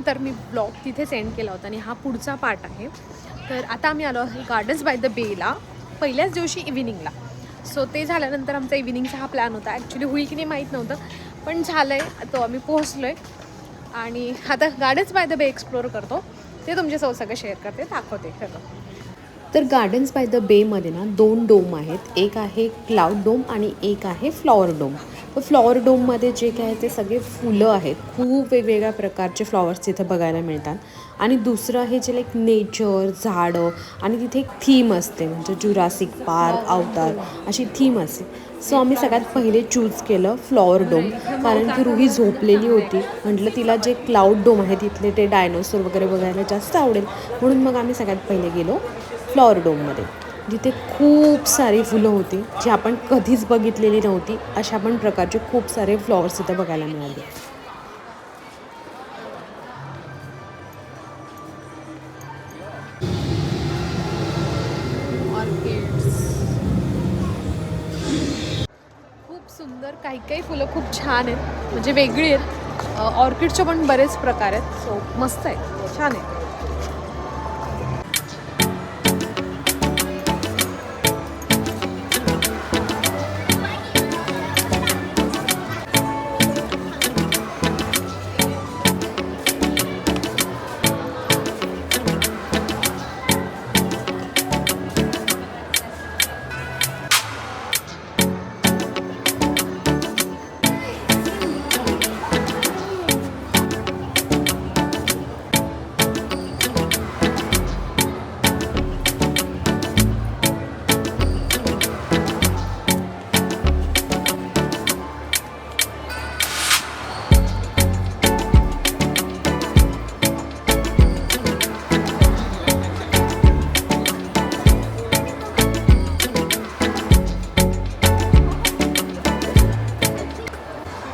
त्यानंतर मी ब्लॉग तिथे सेंड केला होता आणि हा पुढचा पार्ट आहे. तर आता आम्ही आलो आहे गार्डन्स बाय द बेला पहिल्याच दिवशी इव्हिनिंगला. सो ते झाल्यानंतर आमचा इव्हिनिंगचा हा प्लॅन होता. ॲक्च्युली होईल की नाही माहीत नव्हतं, पण झालं आहे. तो आम्ही पोहोचलो आहे आणि आता गार्डन्स बाय द बे एक्सप्लोर करतो. ते तुमच्यासोबत सगळं शेअर करते, दाखवते सगळं. तर गार्डन्स बाय द बेमध्ये ना 2 डोम आहेत. एक आहे क्लाउड डोम आणि एक आहे फ्लॉवर डोम. तर फ्लॉवर डोममध्ये जे काय आहे ते सगळे फुलं आहेत. खूप वेगवेगळ्या प्रकारचे फ्लॉवर्स तिथे बघायला मिळतात. आणि दुसरं आहे जे लाईक नेचर, झाडं आणि तिथे एक थीम असते, म्हणजे जुरासिक पार्क, अवतार अशी थीम असते. सो आम्ही सगळ्यात पहिले चूज केलं फ्लॉवर डोम, कारण की रुही झोपलेली होती. म्हटलं तिला जे क्लाउड डोम आहे तिथले ते डायनोसॉर वगैरे बघायला जास्त आवडेल, म्हणून मग आम्ही सगळ्यात पहिले गेलो फ्लॉवर डोममध्ये, जिथे खूप सारी फुलं होती जी आपण कधीच बघितलेली नव्हती. अशा पण प्रकारचे खूप सारे फ्लॉवर्स तिथे बघायला मिळाले. खूप सुंदर, काही काही फुलं खूप छान आहेत, म्हणजे वेगळी आहेत. ऑर्किडचे पण बरेच प्रकार आहेत. सो मस्त आहे, छान आहे.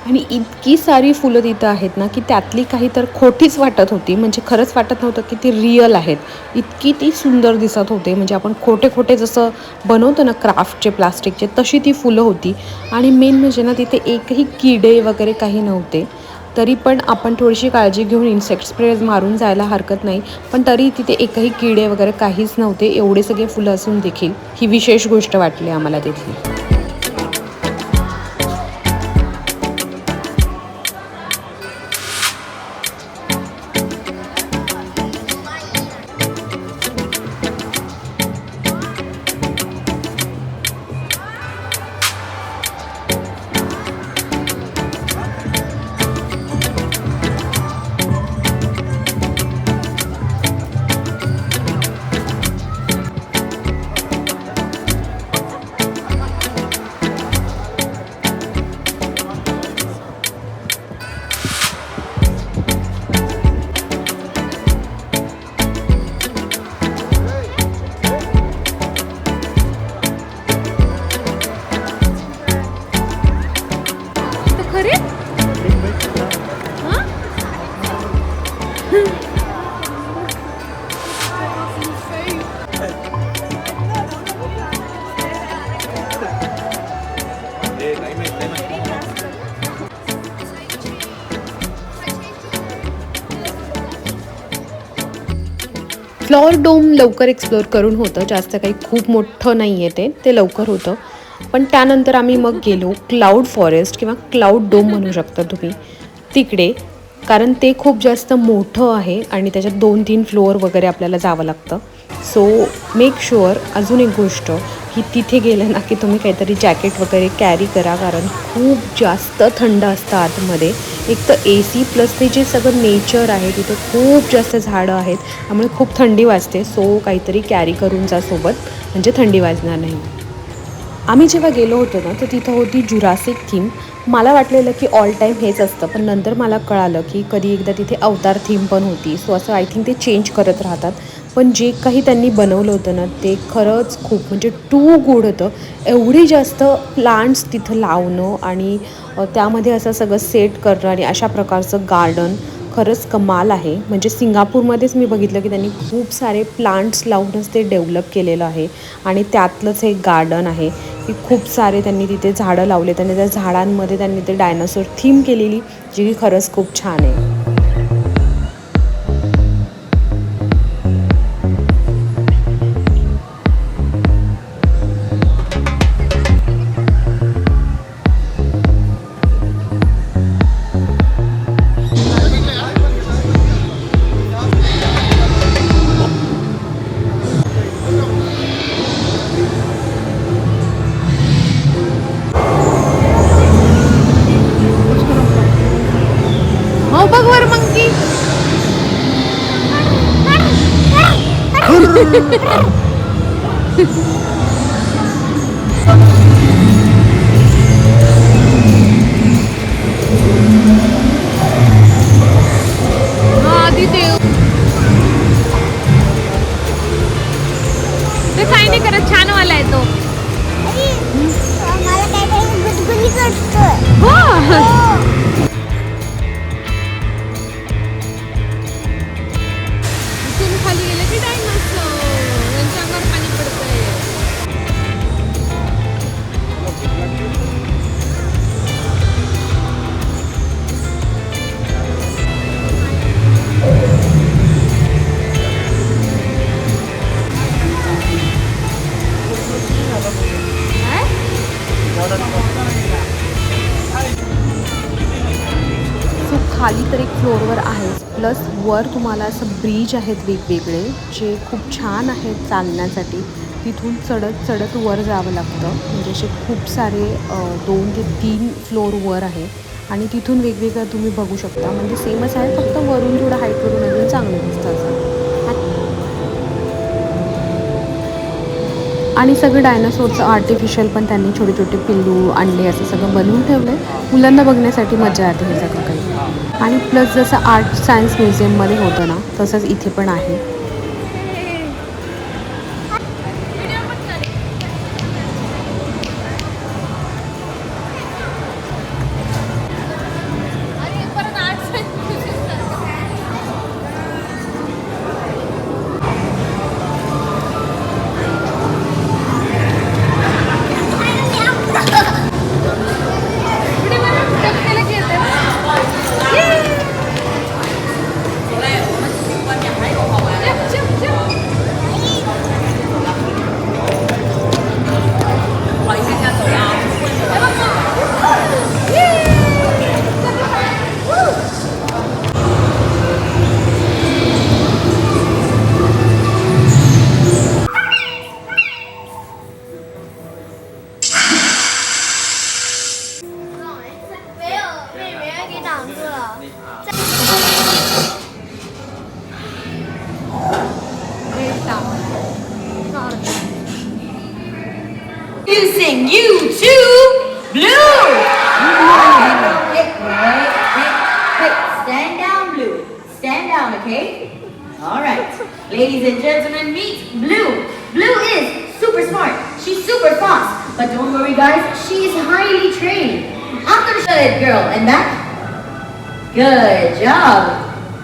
आणि इतकी सारी फुलं तिथं आहेत ना, की त्यातली काही तर खोटीच वाटत होती. म्हणजे खरंच वाटत नव्हतं की ती रिअल आहेत. इतकी ती सुंदर दिसत होते, म्हणजे आपण खोटे खोटे जसं बनवतो ना क्राफ्टचे, प्लास्टिकचे, तशी ती फुलं होती. आणि मेन म्हणजे ना तिथे एकही किडे वगैरे काही नव्हते. तरी पण आपण थोडीशी काळजी घेऊन इन्सेक्ट स्प्रे मारून जायला हरकत नाही. पण तरी तिथे एकही किडे वगैरे काहीच नव्हते. एवढे सगळे फुलं असून देखील ही विशेष गोष्ट वाटली आम्हाला तिथली. फ्लॉवर डोम लवकर एक्सप्लोअर करून होतं, जास्त काही खूप मोठं नाही आहे ते लवकर होतं. पण त्यानंतर आम्ही मग गेलो क्लाउड फॉरेस्ट किंवा क्लाउड डोम म्हणू शकता तुम्ही तिकडे, कारण ते खूप जास्त मोठं आहे आणि त्याच्यात 2-3 फ्लोअर वगैरे आपल्याला जावं लागतं. सो मेक शुअर, अजून एक गोष्ट की तिथे गेलं ना की तुम्ही काहीतरी जॅकेट वगैरे कॅरी करा, कारण खूप जास्त थंड असतं आतमध्ये. एक तर AC प्लस ते जे सगळं नेचर आहे तिथे खूप जास्त झाडं आहेत, त्यामुळे खूप थंडी वाजते. सो काहीतरी कॅरी करून जा सोबत, म्हणजे थंडी वाजणार नाही. आम्ही जेव्हा गेलो होतो ना तर तिथं होती जुरासिक थीम. मला वाटलेलं की ऑल टाईम हेच असतं, पण नंतर मला कळालं की कधी एकदा तिथे अवतार थीम पण होती. सो असं आय थिंक ते चेंज करत राहतात. पण जे काही त्यांनी बनवलं होतं ना ते खरंच खूप म्हणजे टू गुड होतं. एवढी जास्त प्लांट्स तिथं लावणं आणि त्यामध्ये असं सगळं सेट करणं आणि अशा प्रकारचं गार्डन खरंच कमाल आहे. म्हणजे सिंगापूरमध्येच मी बघितलं की त्यांनी खूप सारे प्लांट्स लावूनच ते डेव्हलप केलेलं आहे आणि त्यातलंच एक गार्डन आहे की खूप सारे त्यांनी तिथे झाडं लावलेत आणि त्या झाडांमध्ये त्यांनी ते डायनासोर थीम केलेली, जी की खरंच खूप छान आहे. आधी देव ते काही नाही करत, छान वाला आहे तो. मला काहीतरी गुदगुली करतोय. इथून खाली गेले की डायनासोर, यांच्या अंगावर पाणी पडतंय. सो खाली तर एक फ्लोअरवर आहेच, प्लस वर तुम्हाला असं ब्रिज आहेत वेगवेगळे जे खूप छान आहेत चालण्यासाठी. तिथून चढत चढत वर जावं लागतं, म्हणजे असे खूप सारे 2 ते 3 फ्लोअर वर आहे आणि तिथून वेगवेगळं तुम्ही बघू शकता. म्हणजे सेमच आहे, फक्त वरून थोडं हाईटवरून अजून चांगलं दिसतं असं. आणि सगळं डायनासोरचं आर्टिफिशियल पण त्यांनी छोटे छोटे पिल्लू अंडे असं सगळं बनवून ठेवलं आहे. मुलांना बघण्यासाठी मजा येते हे सगळं काही. आणि प्लस जसं आर्ट सायन्स म्युझियममध्ये होतं ना, तसंच इथे पण आहे. Introducing you to Blue! Hey, stand down, Blue. Stand down, okay? Alright. Ladies and gentlemen, meet Blue. Blue is super smart. She's super fast. But don't worry, guys, she is highly trained. I'm gonna show it, girl. And back. Good job.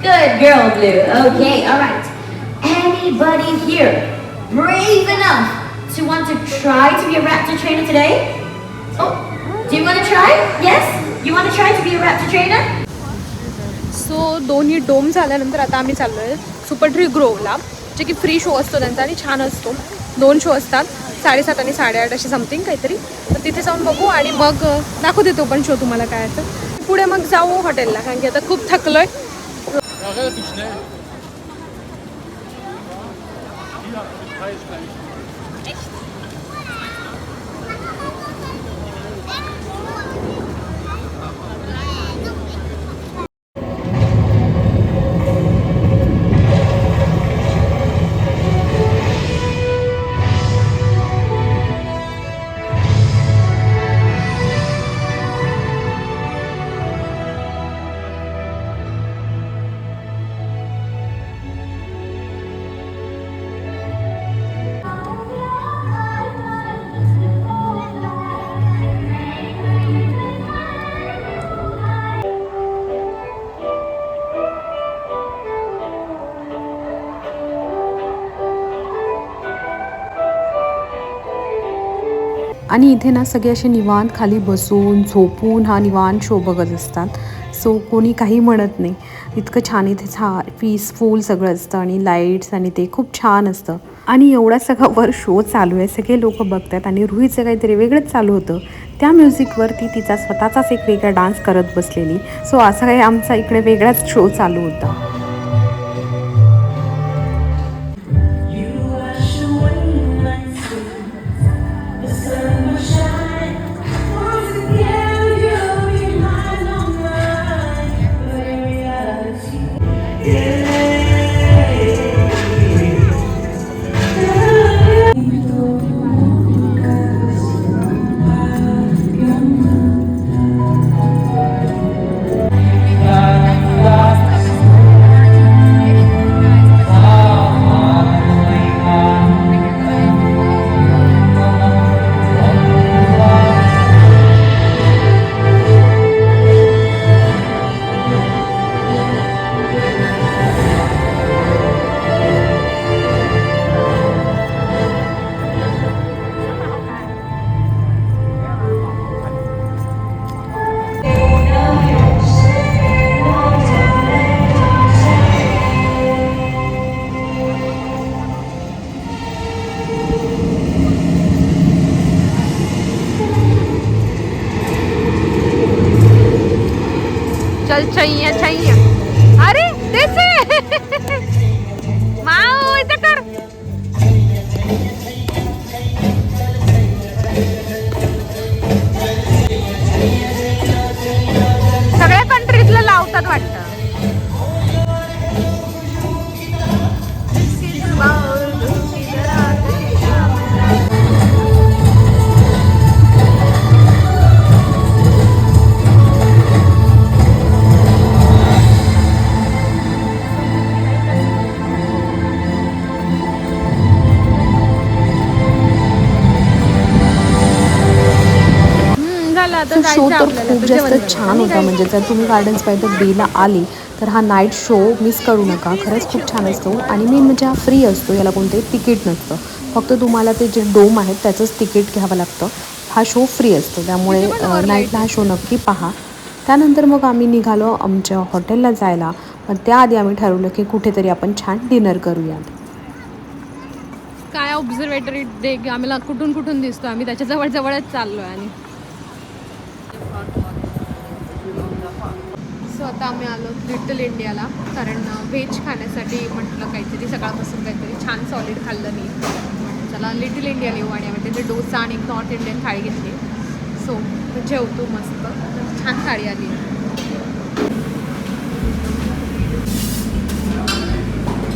Good girl, Blue. Okay, alright. Anybody here brave enough to want to try to be a raptor trainer today? Oh, do you want to try? Yes? You want to try to be a raptor trainer? So दोन्ही dome झाल्यानंतर आता आम्ही चाललो आहे super tree ग्रोवला, जे की free show असतो त्यांचा आणि छान असतो. 2 शो असतात, 7:30 आणि 8:30 अशी समथिंग काहीतरी. तर तिथे जाऊन बघू आणि मग दाखवते तो पण शो तुम्हाला काय असं. पुढे मग जाऊ हॉटेलला, कारण की आता खूप थकलोय. आणि इथे ना सगळे असे निवांत खाली बसून झोपून हा निवांत शो बघत असतात. सो कोणी काही म्हणत नाही, इतकं छान इथे पीसफुल सगळं असतं आणि लाईट्स आणि ते खूप छान असतं. आणि एवढा सगळा वर शो चालू आहे, सगळे लोक बघतात आणि रुहीचं काहीतरी वेगळंच चालू होतं. त्या म्युझिकवरती तिचा स्वतःचाच एक वेगळा डान्स करत बसलेली. सो असा काही आमचा इकडे वेगळाच शो चालू होता. असतात वाटतं. आता शो जायचं तर आपल्याला, खूप तर जास्त जेवण छान करू. होता. म्हणजे जर तुम्ही गार्डन्स बाय द बेला आली तर हा नाईट शो मिस करू नका. खरंच खूप छान असतो आणि मेन म्हणजे हा फ्री असतो. याला कोणतंही तिकीट नसतं. फक्त तुम्हाला ते जे डोम आहेत त्याचंच तिकीट घ्यावं लागतं. हा शो फ्री असतो, त्यामुळे तिथे पण वर नाईटला हा light शो नक्की पहा. त्यानंतर मग आम्ही निघालो आमच्या हॉटेलला जायला. पण त्याआधी आम्ही ठरवलं की कुठेतरी आपण छान डिनर करूयात. काय ऑब्झर्वेटरी डेक आम्हाला कुठून कुठून दिसतो. आम्ही त्याच्या जवळ जवळच चाललोय. आणि सो आता आम्ही आलो लिटल इंडियाला, कारण व्हेज खाण्यासाठी म्हटलं काहीतरी सकाळपासून काहीतरी छान सॉलिड खाल्लं नाही. म्हटलं चला लिटल इंडियाला येऊ आणि आम्ही तिथे डोसा आणि एक नॉर्थ इंडियन थाळी घेतली. सो जेवतो मस्त, छान थाळी आली.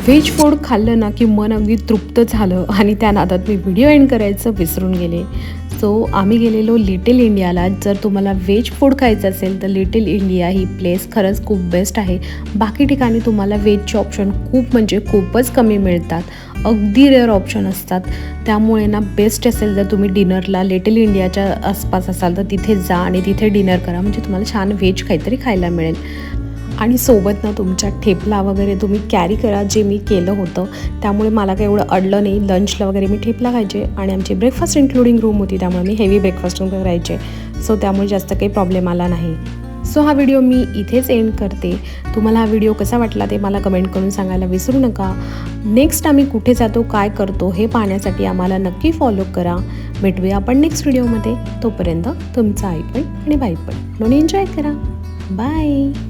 व्हेज फूड खाल्लं ना की मन अगदी तृप्त झालं आणि त्या नादात मी व्हिडिओ एंड करायचं विसरून गेले. सो आम्ही गेलेलो लिटिल इंडियाला. जर तुम्हाला व्हेज फूड खायचं असेल तर लिटिल इंडिया ही प्लेस खरंच खूप बेस्ट आहे. बाकी ठिकाणी तुम्हाला व्हेजचे ऑप्शन खूप म्हणजे खूपच कमी मिळतात. अगदी रेअर ऑप्शन असतात. त्यामुळे ना बेस्ट असेल जर तुम्ही डिनरला लिटिल इंडियाच्या आसपास असाल तर तिथे जा आणि तिथे डिनर करा. म्हणजे तुम्हाला छान व्हेज काहीतरी खायला मिळेल. आणि सोबत ना तुमच्या ठेपला वगैरे तुम्ही कॅरी करा, जे मी केलं होतं. त्यामुळे मला काही एवढं अडलं नाही. लंचला वगैरे मी ठेपला खायचे आणि आमची ब्रेकफास्ट इन्क्लुडिंग रूम होती, त्यामुळे मी हेवी ब्रेकफास्ट करायचे. सो त्यामुळे जास्त काही प्रॉब्लेम आला नाही. सो हा व्हिडिओ मी इथेच एंड करते. तुम्हाला हा व्हिडिओ कसा वाटला ते मला कमेंट करून सांगायला विसरू नका. नेक्स्ट आम्ही कुठे जातो, काय करतो हे पाहण्यासाठी आम्हाला नक्की फॉलो करा. भेटूया आपण नेक्स्ट व्हिडिओमध्ये. तोपर्यंत तुमचं ऐकण आणि बाईपण म्हणून एन्जॉय करा. बाय.